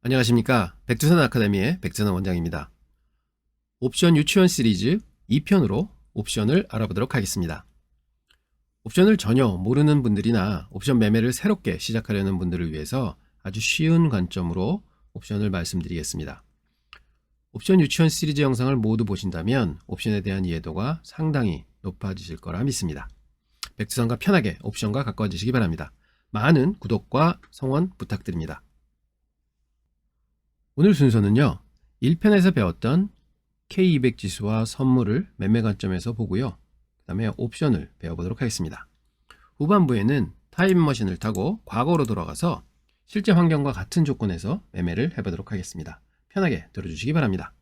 안녕하십니까. 백두산 아카데미의 백두산 원장입니다. 옵션 유치원 시리즈 2편으로 옵션을 알아보도록 하겠습니다. 옵션을 전혀 모르는 분들이나 옵션 매매를 새롭게 시작하려는 분들을 위해서 아주 쉬운 관점으로 옵션을 말씀드리겠습니다. 옵션 유치원 시리즈 영상을 모두 보신다면 옵션에 대한 이해도가 상당히 높아지실 거라 믿습니다. 백두산과 편하게 옵션과 가까워지시기 바랍니다. 많은 구독과 성원 부탁드립니다. 오늘 순서는요, 1편에서 배웠던 K200 지수와 선물을 매매 관점에서 보고요. 그 다음에 옵션을 배워보도록 하겠습니다. 후반부에는 타임머신을 타고 과거로 돌아가서 실제 환경과 같은 조건에서 매매를 해보도록 하겠습니다. 편하게 들어주시기 바랍니다.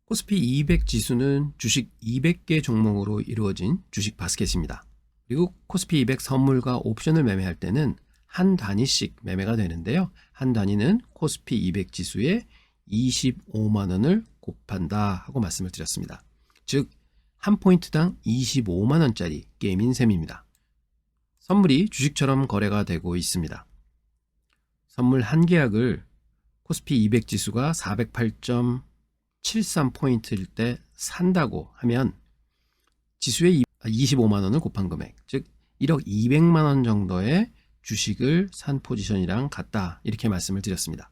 코스피 200 지수는 주식 200개 종목으로 이루어진 주식 바스켓입니다. 그리고 코스피 200 선물과 옵션을 매매할 때는 한 단위씩 매매가 되는데요. 한 단위는 코스피 200 지수에 25만원을 곱한다 하고 말씀을 드렸습니다. 즉, 한 포인트당 25만원짜리 게임인 셈입니다. 선물이 주식처럼 거래가 되고 있습니다. 선물 한 계약을 코스피 200 지수가 408.73포인트일 때 산다고 하면 지수에 25만원을 곱한 금액, 즉 1억 200만원 정도의 주식을 산 포지션이랑 같다, 이렇게 말씀을 드렸습니다.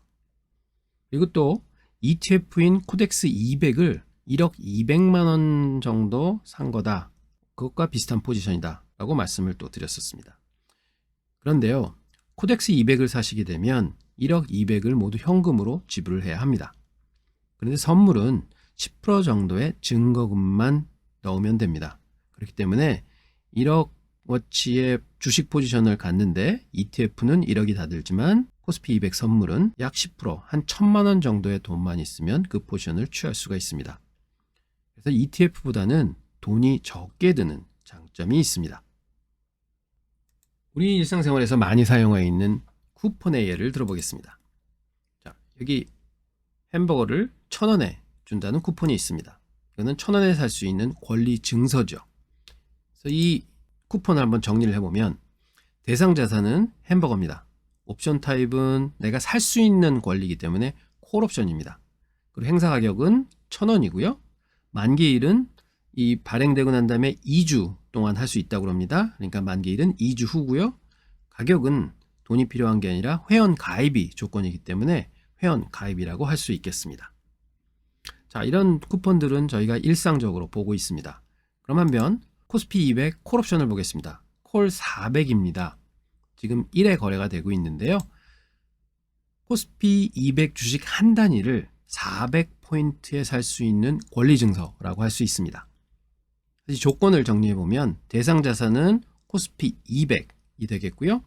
그리고 또 ETF인 코덱스 200을 1억 200만원 정도 산 거다, 그것과 비슷한 포지션이다 라고 말씀을 또 드렸었습니다. 그런데요, 코덱스 200을 사시게 되면 1억 200을 모두 현금으로 지불을 해야 합니다. 그런데 선물은 10% 정도의 증거금만 넣으면 됩니다. 그렇기 때문에 1억 워치의 주식 포지션을 갖는데 ETF는 1억이 다 들지만 코스피 200 선물은 약 10%, 한 1000만원 정도의 돈만 있으면 그 포지션을 취할 수가 있습니다. 그래서 ETF보다는 돈이 적게 드는 장점이 있습니다. 우리 일상생활에서 많이 사용하고 있는 쿠폰의 예를 들어보겠습니다. 자, 여기 햄버거를 1000원에 준다는 쿠폰이 있습니다. 이거는 1000원에 살 수 있는 권리 증서죠. 그래서 이 쿠폰을 한번 정리를 해보면 대상 자산은 햄버거입니다. 옵션 타입은 내가 살 수 있는 권리이기 때문에 콜 옵션입니다. 그리고 행사 가격은 1000원이고요. 만기일은 이 발행되고 난 다음에 2주 동안 할 수 있다고 합니다. 그러니까 만기일은 2주 후고요. 가격은 돈이 필요한 게 아니라 회원 가입이 조건이기 때문에 회원 가입이라고 할 수 있겠습니다. 자, 이런 쿠폰들은 저희가 일상적으로 보고 있습니다. 그럼 한번 코스피 200 콜옵션을 보겠습니다. 콜 400입니다. 지금 1회 거래가 되고 있는데요. 코스피 200 주식 한 단위를 400포인트에 살 수 있는 권리증서라고 할 수 있습니다. 다시 조건을 정리해보면 대상 자산은 코스피 200이 되겠고요.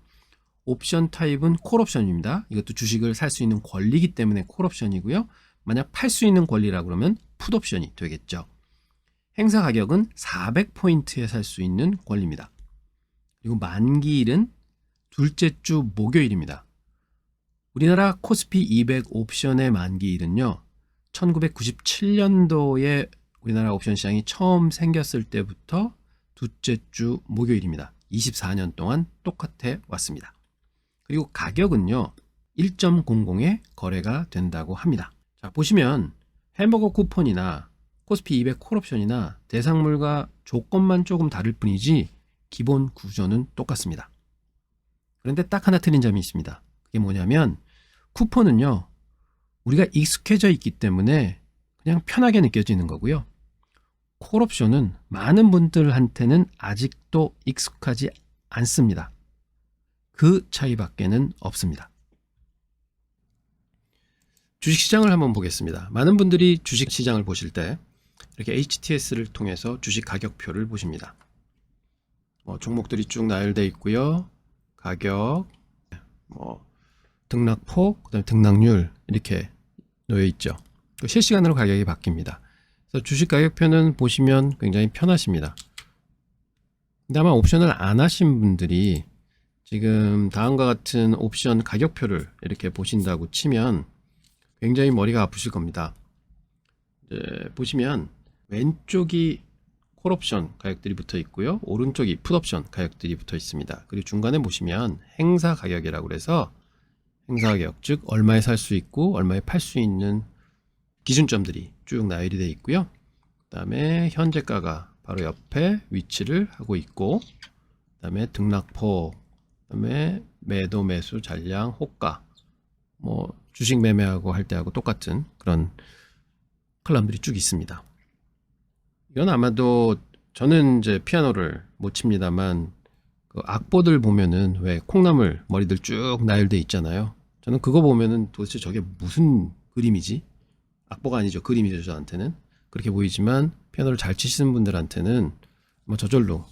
옵션 타입은 콜옵션입니다. 이것도 주식을 살 수 있는 권리이기 때문에 콜옵션이고요. 만약 팔 수 있는 권리라고 그러면 풋옵션이 되겠죠. 행사 가격은 400포인트에 살 수 있는 권리입니다. 그리고 만기일은 둘째 주 목요일입니다. 우리나라 코스피 200 옵션의 만기일은요, 1997년도에 우리나라 옵션 시장이 처음 생겼을 때부터 둘째 주 목요일입니다. 24년 동안 똑같아 왔습니다. 그리고 가격은요, 1.00에 거래가 된다고 합니다. 자, 보시면 햄버거 쿠폰이나 코스피 200 콜옵션이나 대상물과 조건만 조금 다를 뿐이지 기본 구조는 똑같습니다. 그런데 딱 하나 틀린 점이 있습니다. 그게 뭐냐면 쿠폰은요, 우리가 익숙해져 있기 때문에 그냥 편하게 느껴지는 거고요. 콜옵션은 많은 분들한테는 아직도 익숙하지 않습니다. 그 차이밖에는 없습니다. 주식시장을 한번 보겠습니다. 많은 분들이 주식시장을 보실 때 이렇게 HTS를 통해서 주식 가격표를 보십니다. 종목들이 쭉 나열되어 있고요. 가격, 등락폭, 그다음에 등락률 이렇게 놓여 있죠. 실시간으로 가격이 바뀝니다. 그래서 주식 가격표는 보시면 굉장히 편하십니다. 근데 아마 옵션을 안 하신 분들이 지금 다음과 같은 옵션 가격표를 이렇게 보신다고 치면 굉장히 머리가 아프실 겁니다. 이제 보시면 왼쪽이 콜옵션 가격들이 붙어 있고요. 오른쪽이 풋옵션 가격들이 붙어 있습니다. 그리고 중간에 보시면 행사 가격이라고 해서 행사가격, 즉 얼마에 살 수 있고 얼마에 팔 수 있는 기준점들이 쭉 나열이 되어 있고요. 그 다음에 현재가가 바로 옆에 위치를 하고 있고, 그 다음에 등락포, 그 다음에 매도, 매수, 잔량, 호가, 뭐 주식 매매하고 할 때하고 똑같은 그런 컬럼들이 쭉 있습니다. 이건 아마도 저는 이제 피아노를 못 칩니다만 그 악보들 보면은 왜 콩나물 머리들 쭉 나열돼 있잖아요. 저는 그거 보면은 도대체 저게 무슨 그림이지? 악보가 아니죠. 그림이죠. 저한테는. 그렇게 보이지만 피아노를 잘 치시는 분들한테는 뭐 저절로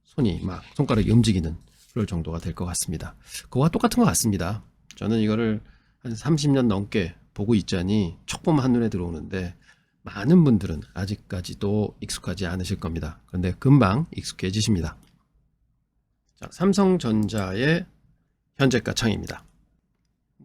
손이 막 손가락이 움직이는 그럴 정도가 될 것 같습니다. 그거와 똑같은 것 같습니다. 저는 이거를 한 30년 넘게 보고 있자니 척 보면 한눈에 들어오는데 많은 분들은 아직까지도 익숙하지 않으실 겁니다. 그런데 금방 익숙해지십니다. 자, 삼성전자의 현재가 창입니다.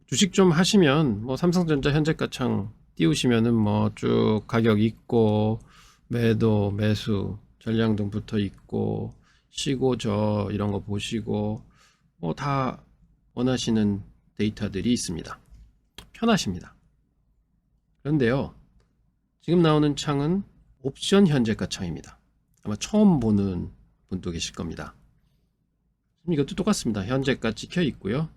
주식 좀 하시면 뭐 삼성전자 현재가 창 띄우시면은 뭐 쭉 가격 있고 매도, 매수, 전량 등 붙어 있고 시고 저 이런 거 보시고 뭐 다 원하시는 데이터들이 있습니다. 편하십니다. 그런데요, 지금 나오는 창은 옵션 현재가 창입니다. 아마 처음 보는 분도 계실 겁니다. 이것도 똑같습니다. 현재가 찍혀 있고요.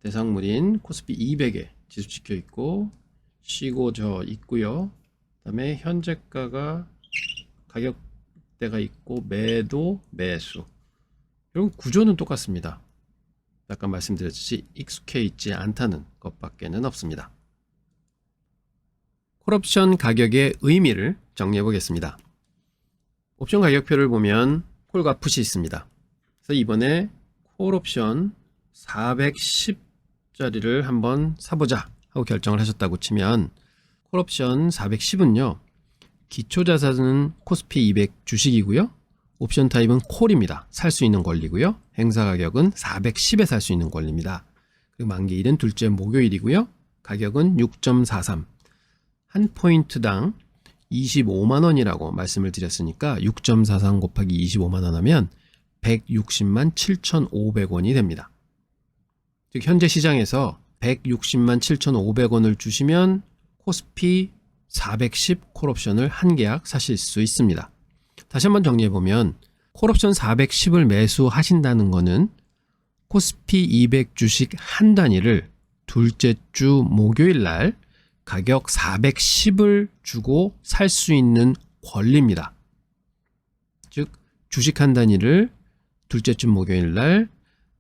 대상물인 코스피 200에 지수 찍혀 있고 쉬고 저 있고요. 그 다음에 현재가가 가격대가 있고 매도, 매수. 결국 구조는 똑같습니다. 아까 말씀드렸듯이 익숙해 있지 않다는 것밖에는 없습니다. 콜옵션 가격의 의미를 정리해 보겠습니다. 옵션 가격표를 보면 콜과 풋이 있습니다. 그래서 이번에 콜옵션 410짜리를 한번 사보자 하고 결정을 하셨다고 치면 콜옵션 410은요, 기초자산은 코스피 200 주식이고요, 옵션 타입은 콜입니다. 살 수 있는 권리고요, 행사 가격은 410에 살 수 있는 권리입니다. 그리고 만기일은 둘째 목요일이고요, 가격은 6.43, 한 포인트당 25만원이라고 말씀을 드렸으니까 6.43 곱하기 25만원 하면 160만 7,500원이 됩니다. 즉 현재 시장에서 160만 7,500원을 주시면 코스피 410 콜옵션을 한 계약 사실 수 있습니다. 다시 한번 정리해보면 콜옵션 410을 매수하신다는 것은 코스피 200 주식 한 단위를 둘째 주 목요일 날 가격 410을 주고 살 수 있는 권리입니다. 즉 주식 한 단위를 둘째 주 목요일 날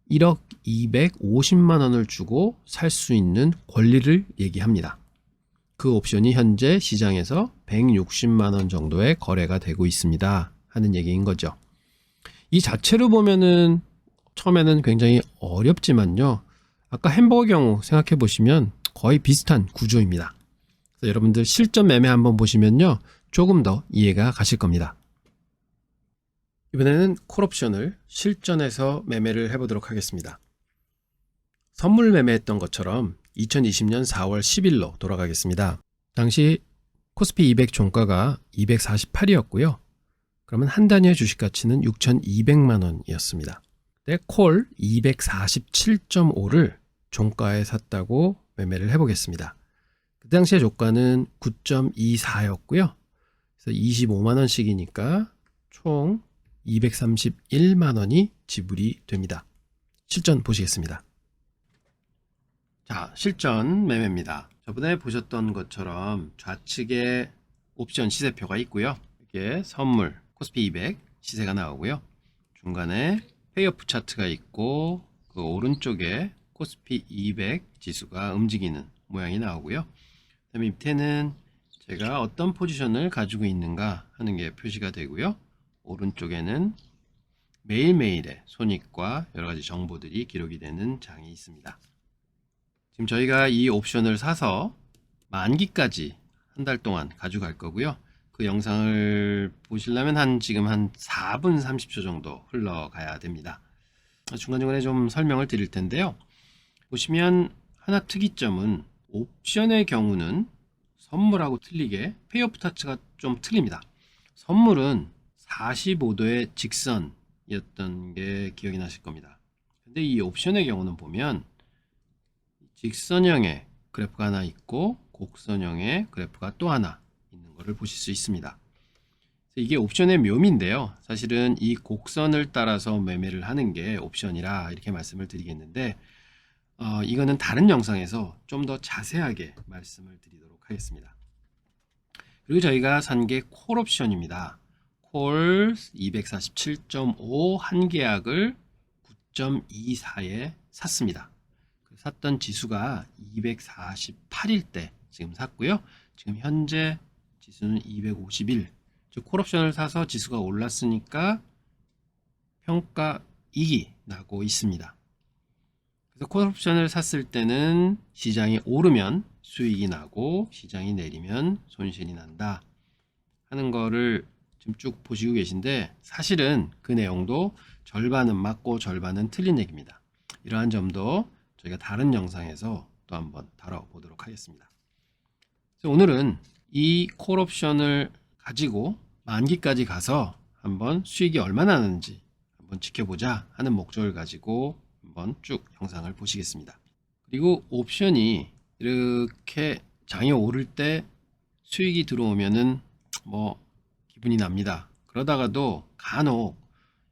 1억 250만 원을 주고 살 수 있는 권리를 얘기합니다. 그 옵션이 현재 시장에서 160만 원 정도의 거래가 되고 있습니다 하는 얘기인 거죠. 이 자체로 보면은 처음에는 굉장히 어렵지만요, 아까 햄버거 경우 생각해 보시면 거의 비슷한 구조입니다. 그래서 여러분들 실전 매매 한번 보시면요, 조금 더 이해가 가실 겁니다. 이번에는 콜옵션을 실전에서 매매를 해보도록 하겠습니다. 선물 매매했던 것처럼 2020년 4월 10일로 돌아가겠습니다. 당시 코스피 200 종가가 248이었고요. 그러면 한 단위의 주식 가치는 6,200만 원이었습니다. 그때 콜 247.5를 종가에 샀다고 매매를 해보겠습니다. 그 당시의 종가는 9.24였고요. 그래서 25만 원씩이니까 총 231만 원이 지불이 됩니다. 실전 보시겠습니다. 자, 실전 매매입니다. 저번에 보셨던 것처럼 좌측에 옵션 시세표가 있고요. 이게 선물 코스피 200 시세가 나오고요. 중간에 페이오프 차트가 있고 그 오른쪽에 코스피 200 지수가 움직이는 모양이 나오고요. 그다음에 밑에는 제가 어떤 포지션을 가지고 있는가 하는 게 표시가 되고요. 오른쪽에는 매일매일의 손익과 여러가지 정보들이 기록이 되는 장이 있습니다. 지금 저희가 이 옵션을 사서 만기까지 한 달 동안 가져갈 거고요. 그 영상을 보시려면 지금 한 4분 30초 정도 흘러가야 됩니다. 중간중간에 좀 설명을 드릴 텐데요. 보시면 하나 특이점은 옵션의 경우는 선물하고 틀리게 페이오프 차트가 좀 틀립니다. 선물은 45도의 직선이었던 게 기억이 나실 겁니다. 근데 이 옵션의 경우는 보면 직선형의 그래프가 하나 있고 곡선형의 그래프가 또 하나 있는 것을 보실 수 있습니다. 이게 옵션의 묘미인데요. 사실은 이 곡선을 따라서 매매를 하는 게 옵션이라 이렇게 말씀을 드리겠는데 이거는 다른 영상에서 좀 더 자세하게 말씀을 드리도록 하겠습니다. 그리고 저희가 산 게 콜 옵션입니다. 콜 247.5 한 계약을 9.24에 샀습니다. 샀던 지수가 248일 때 지금 샀고요. 지금 현재 지수는 251. 즉 콜옵션을 사서 지수가 올랐으니까 평가 이익이 나고 있습니다. 그래서 콜옵션을 샀을 때는 시장이 오르면 수익이 나고 시장이 내리면 손실이 난다 하는 거를 지금 쭉 보시고 계신데, 사실은 그 내용도 절반은 맞고 절반은 틀린 얘기입니다. 이러한 점도 저희가 다른 영상에서 또 한번 다뤄보도록 하겠습니다. 그래서 오늘은 이 콜옵션을 가지고 만기까지 가서 한번 수익이 얼마나 나는지 한번 지켜보자 하는 목적을 가지고 한번 쭉 영상을 보시겠습니다. 그리고 옵션이 이렇게 장이 오를 때 수익이 들어오면은 기분이 납니다. 그러다가도 간혹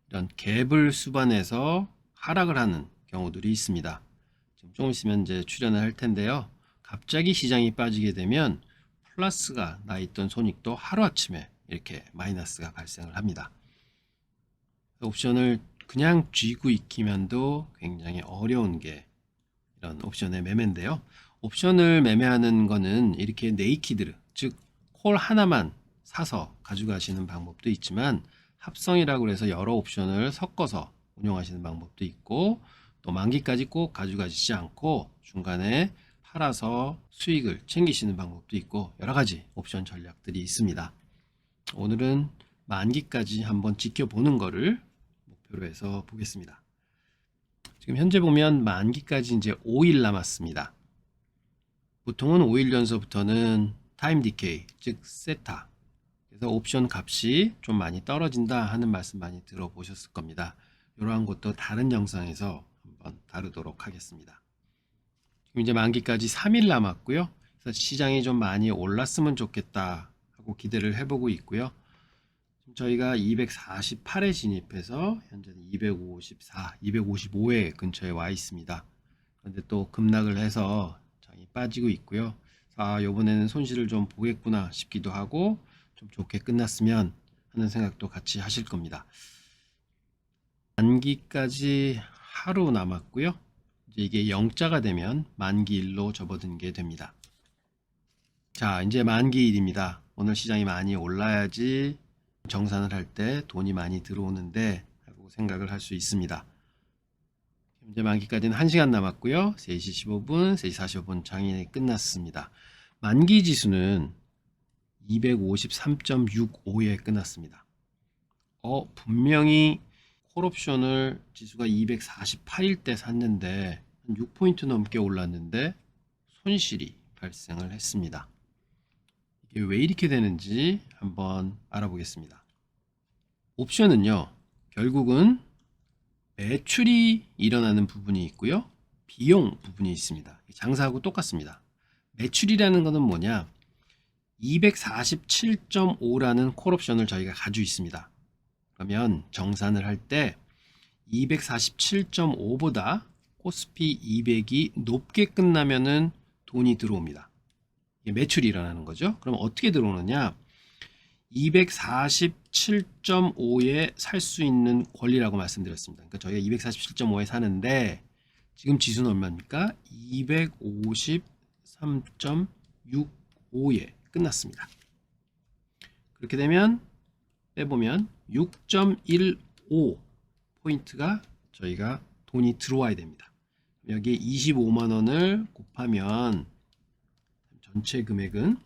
이런 갭을 수반해서 하락을 하는 경우들이 있습니다. 지금 조금 있으면 이제 출연을 할 텐데요. 갑자기 시장이 빠지게 되면 플러스가 나 있던 손익도 하루아침에 이렇게 마이너스가 발생을 합니다. 옵션을 그냥 쥐고 익히면도 굉장히 어려운 게 이런 옵션의 매매인데요. 옵션을 매매하는 거는 이렇게 네이키드, 즉 콜 하나만 사서 가져가시는 방법도 있지만, 합성이라고 해서 여러 옵션을 섞어서 운용하시는 방법도 있고, 또 만기까지 꼭 가져가시지 않고 중간에 팔아서 수익을 챙기시는 방법도 있고, 여러 가지 옵션 전략들이 있습니다. 오늘은 만기까지 한번 지켜보는 거를 목표로 해서 보겠습니다. 지금 현재 보면 만기까지 이제 5일 남았습니다. 보통은 5일 전서부터는 타임 디케이, 즉 세타, 그래서 옵션 값이 좀 많이 떨어진다 하는 말씀 많이 들어보셨을 겁니다. 이러한 것도 다른 영상에서 한번 다루도록 하겠습니다. 지금 이제 만기까지 3일 남았고요. 그래서 시장이 좀 많이 올랐으면 좋겠다 하고 기대를 해보고 있고요. 지금 저희가 248에 진입해서 현재는 254, 255에 근처에 와 있습니다. 그런데 또 급락을 해서 장이 빠지고 있고요. 이번에는 손실을 좀 보겠구나 싶기도 하고, 좀 좋게 끝났으면 하는 생각도 같이 하실 겁니다. 만기까지 하루 남았고요. 이제 이게 0자가 되면 만기일로 접어든 됩니다. 자, 이제 만기일입니다. 오늘 시장이 많이 올라야지 정산을 할 때 돈이 많이 들어오는데 하고 생각을 할 수 있습니다. 현재 만기까지는 1시간 남았고요. 3시 15분, 3시 45분 장이 끝났습니다. 만기 지수는 253.65에 끝났습니다. 분명히 콜옵션을 지수가 248일 때 샀는데 한 6포인트 넘게 올랐는데 손실이 발생을 했습니다. 이게 왜 이렇게 되는지 한번 알아보겠습니다. 옵션은요, 결국은 매출이 일어나는 부분이 있고요, 비용 부분이 있습니다. 장사하고 똑같습니다. 매출이라는 것은 뭐냐, 247.5라는 콜옵션을 저희가 가지고 있습니다. 그러면 정산을 할 때 247.5보다 코스피 200이 높게 끝나면은 돈이 들어옵니다. 이게 매출이 일어나는 거죠. 그럼 어떻게 들어오느냐, 247.5에 살 수 있는 권리라고 말씀드렸습니다. 그러니까 저희가 247.5에 사는데 지금 지수는 얼마입니까? 253.65에 끝났습니다. 그렇게 되면 빼보면 6.15 포인트가 저희가 돈이 들어와야 됩니다. 여기에 25만 원을 곱하면 전체 금액은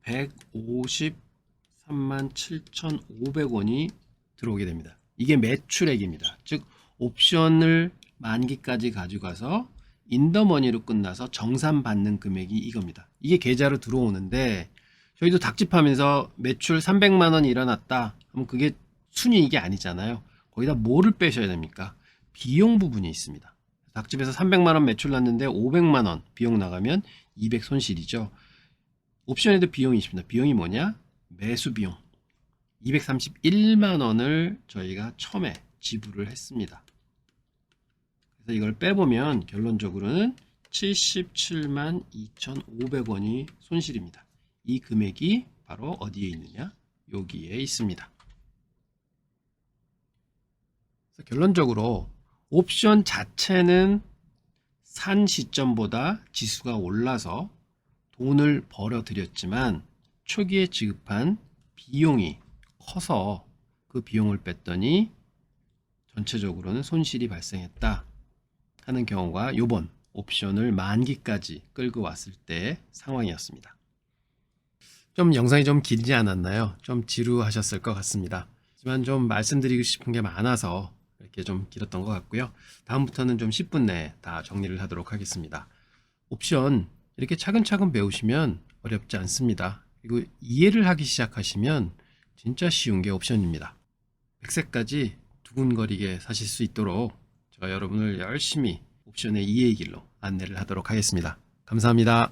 153만 7,500원이 들어오게 됩니다. 이게 매출액입니다. 즉 옵션을 만기까지 가져가서 인더머니로 끝나서 정산받는 금액이 이겁니다. 이게 계좌로 들어오는데, 저희도 닭집하면서 매출 300만 원이 일어났다 하면 그게 순이익이 아니잖아요. 거기다 뭐를 빼셔야 됩니까? 비용 부분이 있습니다. 닭집에서 300만 원 매출 났는데 500만 원 비용 나가면 200 손실이죠. 옵션에도 비용이 있습니다. 비용이 뭐냐? 매수 비용. 231만 원을 저희가 처음에 지불을 했습니다. 그래서 이걸 빼보면 결론적으로는 77만 2,500원이 손실입니다. 이 금액이 바로 어디에 있느냐? 여기에 있습니다. 그래서 결론적으로 옵션 자체는 산 시점보다 지수가 올라서 돈을 벌어들였지만 초기에 지급한 비용이 커서 그 비용을 뺐더니 전체적으로는 손실이 발생했다 하는 경우가 요번 옵션을 만기까지 끌고 왔을 때 상황이었습니다. 좀 영상이 좀 길지 않았나요? 좀 지루하셨을 것 같습니다. 하지만 좀 말씀드리고 싶은 게 많아서 이렇게 좀 길었던 것 같고요. 다음부터는 좀 10분 내에 다 정리를 하도록 하겠습니다. 옵션 이렇게 차근차근 배우시면 어렵지 않습니다. 그리고 이해를 하기 시작하시면 진짜 쉬운 게 옵션입니다. 100세까지 두근거리게 사실 수 있도록 제가 여러분을 열심히 옵션의 이해의 길로 안내를 하도록 하겠습니다. 감사합니다.